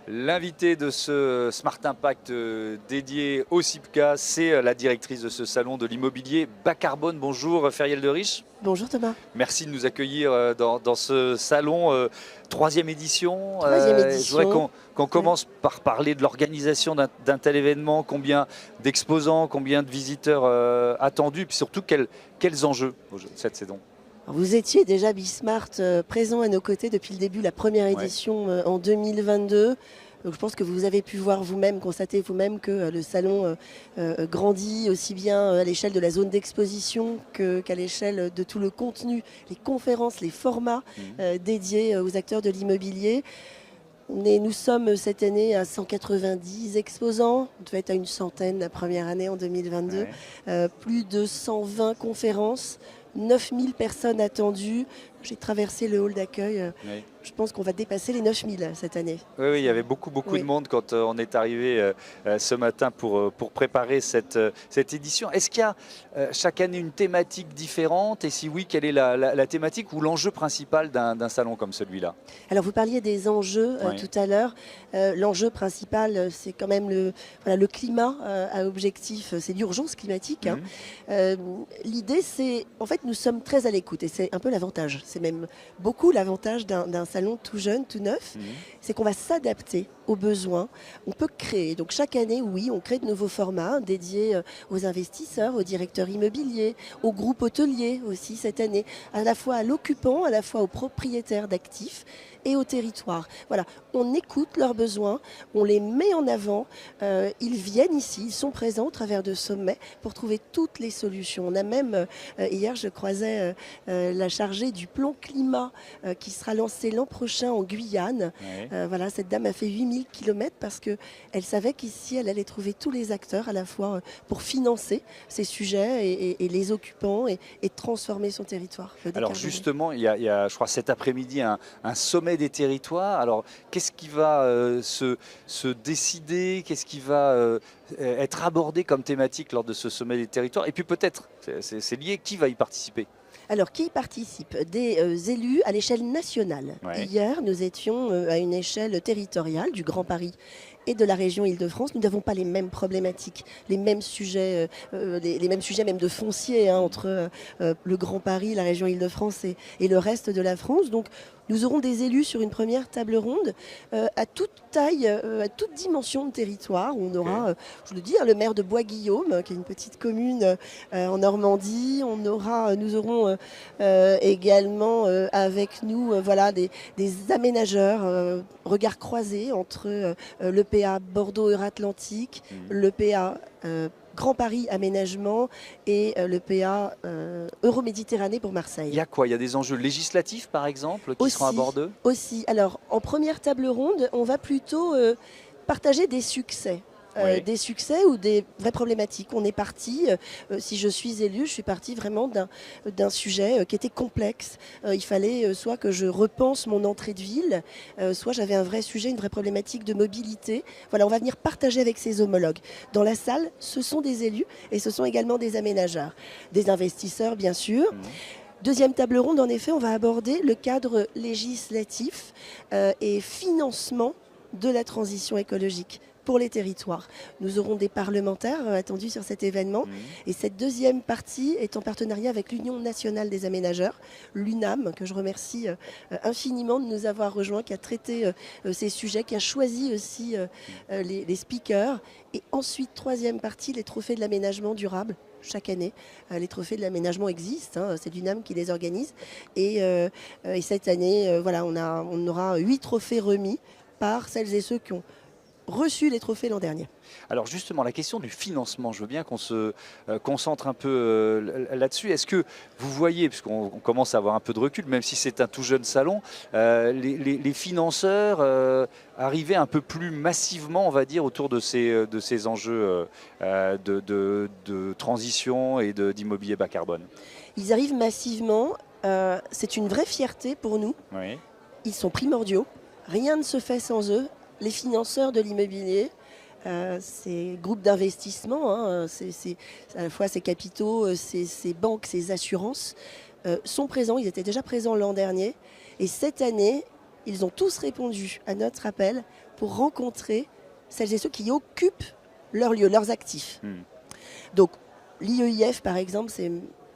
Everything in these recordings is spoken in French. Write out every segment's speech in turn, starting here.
L'invité de ce Smart Impact dédié au CIPCA, c'est la directrice de ce salon de l'immobilier bas carbone. Bonjour Feriel de Riche. Bonjour Thomas. Merci de nous accueillir dans ce salon, troisième édition. Troisième Je voudrais édition. qu'on commence par parler de l'organisation d'un tel événement, combien d'exposants, combien de visiteurs attendus, puis surtout quels enjeux cette saison. Vous étiez déjà Bismart présent à nos côtés depuis le début de la première édition en 2022. Donc je pense que vous avez pu voir vous-même, constater vous-même que le salon grandit aussi bien à l'échelle de la zone d'exposition qu'à l'échelle de tout le contenu, les conférences, les formats dédiés aux acteurs de l'immobilier. Nous sommes cette année à 190 exposants, on devait être à une centaine la première année en 2022, plus de 120 conférences, 9000 personnes attendues. J'ai traversé le hall d'accueil. Je pense qu'on va dépasser les 9000 cette année. Oui, il y avait beaucoup de monde quand on est arrivé ce matin pour préparer cette édition. Est-ce qu'il y a chaque année une thématique différente? Et si oui, quelle est la thématique ou l'enjeu principal d'un salon comme celui-là? Alors vous parliez des enjeux tout à l'heure. L'enjeu principal, c'est quand même le climat à objectif, c'est l'urgence climatique. L'idée, c'est, en fait, nous sommes très à l'écoute et c'est un peu l'avantage. C'est même beaucoup l'avantage d'un salon tout jeune, tout neuf, c'est qu'on va s'adapter aux besoins. On peut créer, donc chaque année, oui, on crée de nouveaux formats dédiés aux investisseurs, aux directeurs immobiliers, aux groupes hôteliers aussi cette année, à la fois à l'occupant, à la fois aux propriétaires d'actifs et au territoire. Voilà, on écoute leurs besoins, on les met en avant, ils viennent ici, ils sont présents au travers de sommets pour trouver toutes les solutions. On a même, hier je croisais la chargée du plan climat qui sera lancé l'an prochain en Guyane. Voilà, cette dame a fait 8000 km parce qu'elle savait qu'ici elle allait trouver tous les acteurs à la fois pour financer ces sujets et les occupants et transformer son territoire. Alors justement, il y a, je crois, cet après-midi un sommet des territoires. Alors, qu'est-ce qui va se décider? Qu'est-ce qui va être abordé comme thématique lors de ce sommet des territoires? Et puis peut-être, c'est lié, qui va y participer? Alors, qui participe? Des élus à l'échelle nationale. Hier, nous étions à une échelle territoriale du Grand Paris et de la région Île-de-France. Nous n'avons pas les mêmes problématiques, les mêmes sujets, les mêmes sujets même de foncier entre le Grand Paris, la région Île-de-France et le reste de la France. Donc, nous aurons des élus sur une première table ronde à toute taille, à toute dimension de territoire. On aura, je le dis, le maire de Bois-Guillaume, qui est une petite commune en Normandie. Nous aurons également avec nous voilà, des aménageurs, regards croisés entre l'EPA Bordeaux-Euratlantique, l'EPA Grand Paris Aménagement et le PA Euroméditerranée pour Marseille. Il y a quoi? Il y a des enjeux législatifs, par exemple, qui seront abordés? Aussi. Alors, en première table ronde, on va plutôt partager des succès. Des succès ou des vraies problématiques. On est parti, si je suis élue, je suis partie vraiment d'un sujet qui était complexe. Il fallait soit que je repense mon entrée de ville, soit j'avais un vrai sujet, une vraie problématique de mobilité. Voilà, on va venir partager avec ses homologues. Dans la salle, ce sont des élus et ce sont également des aménageurs, des investisseurs bien sûr. Deuxième table ronde, en effet, on va aborder le cadre législatif et financement de la transition écologique pour les territoires. Nous aurons des parlementaires attendus sur cet événement. Et cette deuxième partie est en partenariat avec l'Union nationale des aménageurs, l'UNAM, que je remercie infiniment de nous avoir rejoints, qui a traité ces sujets, qui a choisi aussi les speakers. Et ensuite, troisième partie, les trophées de l'aménagement durable. Chaque année, les trophées de l'aménagement existent, c'est l'UNAM qui les organise. Et cette année, voilà, on aura 8 trophées remis par celles et ceux qui ont reçu les trophées l'an dernier. Alors justement, la question du financement, je veux bien qu'on se concentre un peu là-dessus. Est-ce que vous voyez, puisqu'on commence à avoir un peu de recul, même si c'est un tout jeune salon, les financeurs arriver un peu plus massivement, on va dire, autour de ces enjeux de transition et d'immobilier bas carbone? Ils arrivent massivement. C'est une vraie fierté pour nous. Ils sont primordiaux. Rien ne se fait sans eux. Les financeurs de l'immobilier, ces groupes d'investissement, à la fois ces capitaux, ces banques, ces assurances, sont présents. Ils étaient déjà présents l'an dernier. Et cette année, ils ont tous répondu à notre appel pour rencontrer celles et ceux qui occupent leur lieu, leurs actifs. Donc l'IEIF, par exemple,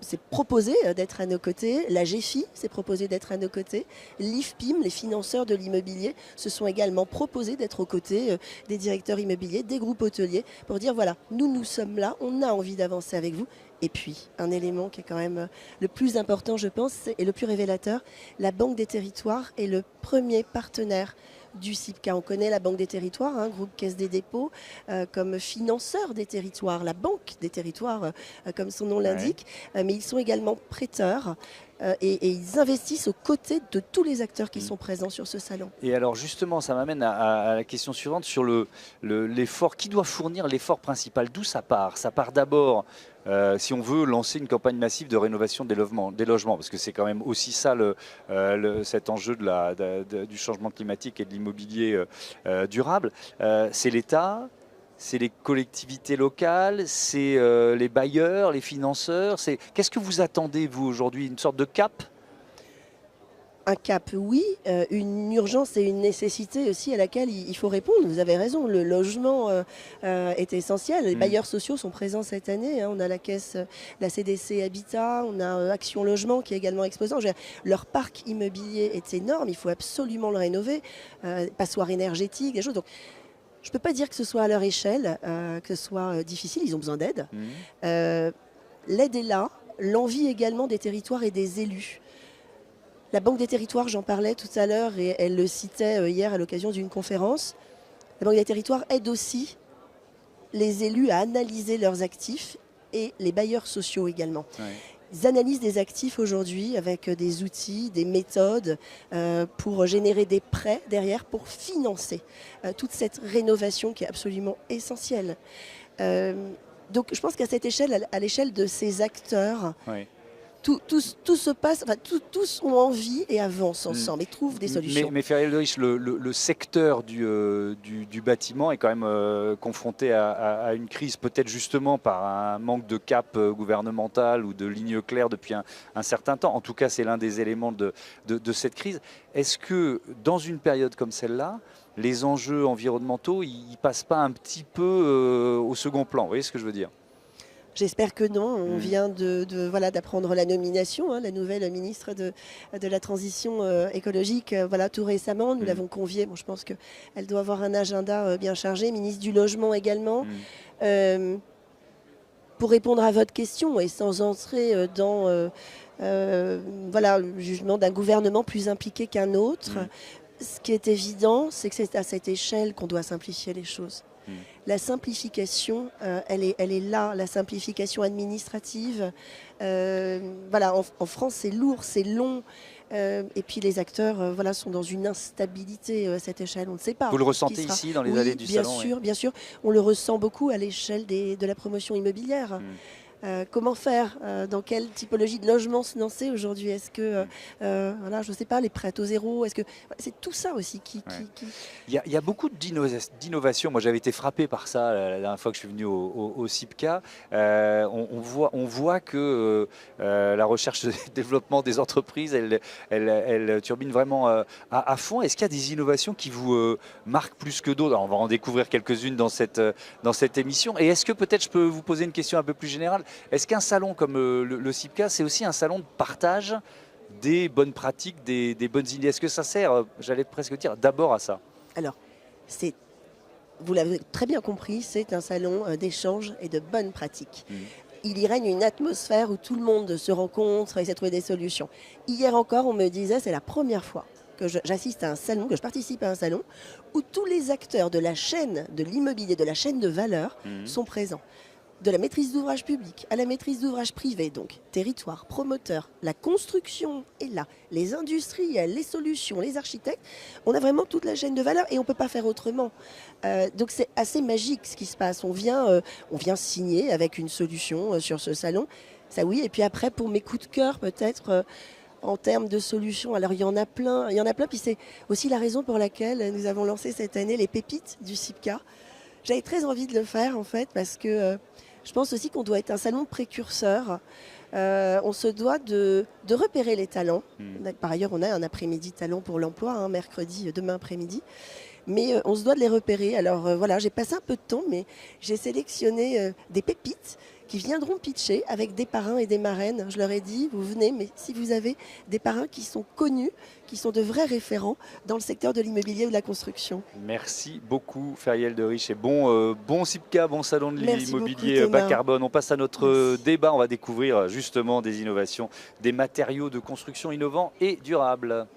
c'est proposé d'être à nos côtés. La GFI s'est proposé d'être à nos côtés. L'IFPIM, les financeurs de l'immobilier, se sont également proposés d'être aux côtés des directeurs immobiliers, des groupes hôteliers, pour dire voilà, nous sommes là, on a envie d'avancer avec vous. Et puis, un élément qui est quand même le plus important, je pense, et le plus révélateur, la Banque des Territoires est le premier partenaire du CIPCA. On connaît la Banque des Territoires, groupe Caisse des dépôts, comme financeur des territoires, la Banque des Territoires, comme son nom l'indique, mais ils sont également prêteurs et ils investissent aux côtés de tous les acteurs qui sont présents sur ce salon. Et alors justement, ça m'amène à la question suivante sur l'effort. Qui doit fournir l'effort principal? D'où ça part? Ça part d'abord, si on veut lancer une campagne massive de rénovation des logements, parce que c'est quand même aussi ça cet enjeu du changement climatique et de l'immobilier durable. C'est l'État, c'est les collectivités locales, c'est les bailleurs, les financeurs. Qu'est-ce que vous attendez, vous, aujourd'hui? Une sorte de cap? Un cap, oui. Une urgence et une nécessité aussi à laquelle il faut répondre. Vous avez raison, le logement est essentiel. Les bailleurs sociaux sont présents cette année. On a la caisse, la CDC Habitat, on a Action Logement qui est également exposant. Leur parc immobilier est énorme, il faut absolument le rénover. Passoires énergétiques, des choses. Donc, je ne peux pas dire que ce soit à leur échelle, que ce soit difficile, ils ont besoin d'aide. L'aide est là, l'envie également des territoires et des élus. La Banque des Territoires, j'en parlais tout à l'heure et elle le citait hier à l'occasion d'une conférence. La Banque des Territoires aide aussi les élus à analyser leurs actifs et les bailleurs sociaux également. Ils analysent des actifs aujourd'hui avec des outils, des méthodes pour générer des prêts derrière pour financer toute cette rénovation qui est absolument essentielle. Donc je pense qu'à cette échelle, à l'échelle de ces acteurs, tout se passe, enfin, tous ont envie et avancent ensemble et trouvent des solutions. Mais Feriel de Riche, le secteur du bâtiment est quand même confronté à une crise, peut-être justement par un manque de cap gouvernemental ou de ligne claire depuis un certain temps. En tout cas, c'est l'un des éléments de cette crise. Est-ce que dans une période comme celle-là, les enjeux environnementaux, ils ne passent pas un petit peu au second plan? Vous voyez ce que je veux dire? J'espère que non. On vient d'apprendre la nomination, la nouvelle ministre de la Transition écologique, tout récemment. Nous l'avons conviée. Bon, je pense qu'elle doit avoir un agenda bien chargé. Ministre du Logement également. Pour répondre à votre question et sans entrer dans le jugement d'un gouvernement plus impliqué qu'un autre, ce qui est évident, c'est que c'est à cette échelle qu'on doit simplifier les choses. La simplification, elle est là, la simplification administrative. En France, c'est lourd, c'est long. Et puis les acteurs sont dans une instabilité à cette échelle, on ne sait pas. Vous le ressentez ici, dans les allées du salon? Bien sûr. On le ressent beaucoup à l'échelle de la promotion immobilière. Comment faire? Dans quelle typologie de logement se lancer aujourd'hui? Est-ce que, je ne sais pas, les prêts à taux zéro? Est-ce que c'est tout ça aussi qui... Il y a beaucoup d'innovation. Moi, j'avais été frappé par ça la dernière fois que je suis venu au CIPCA. On voit que la recherche et développement des entreprises, elle turbine vraiment à fond. Est-ce qu'il y a des innovations qui vous marquent plus que d'autres? On va en découvrir quelques-unes dans cette émission. Et est-ce que peut-être je peux vous poser une question un peu plus générale? Est-ce qu'un salon comme le CIPCA, c'est aussi un salon de partage des bonnes pratiques, des bonnes idées? Est-ce que ça sert, j'allais presque dire, d'abord à ça? Alors, vous l'avez très bien compris, c'est un salon d'échange et de bonnes pratiques. Il y règne une atmosphère où tout le monde se rencontre et essaie de trouver des solutions. Hier encore, on me disait, c'est la première fois que j'assiste à un salon, que je participe à un salon, où tous les acteurs de la chaîne de l'immobilier, de la chaîne de valeur, sont présents. De la maîtrise d'ouvrage public à la maîtrise d'ouvrage privé, donc territoire, promoteur, la construction est là, les industriels, les solutions, les architectes, on a vraiment toute la chaîne de valeur et on ne peut pas faire autrement. Donc c'est assez magique ce qui se passe, on vient signer avec une solution sur ce salon, ça oui, et puis après pour mes coups de cœur peut-être... en termes de solutions, alors il y en a plein, puis c'est aussi la raison pour laquelle nous avons lancé cette année les pépites du CIPCA. J'avais très envie de le faire en fait parce que Je pense aussi qu'on doit être un salon précurseur. On se doit de repérer les talents. Par ailleurs, on a un après-midi talent pour l'emploi, mercredi, demain après-midi. Mais on se doit de les repérer. Alors voilà, j'ai passé un peu de temps, mais j'ai sélectionné des pépites qui viendront pitcher avec des parrains et des marraines. Je leur ai dit, vous venez, mais si vous avez des parrains qui sont connus, qui sont de vrais référents dans le secteur de l'immobilier ou de la construction. Merci beaucoup Feriel de Riche et bon CIPCA, bon salon de l'immobilier bas carbone. On passe à notre débat, on va découvrir justement des innovations, des matériaux de construction innovants et durables.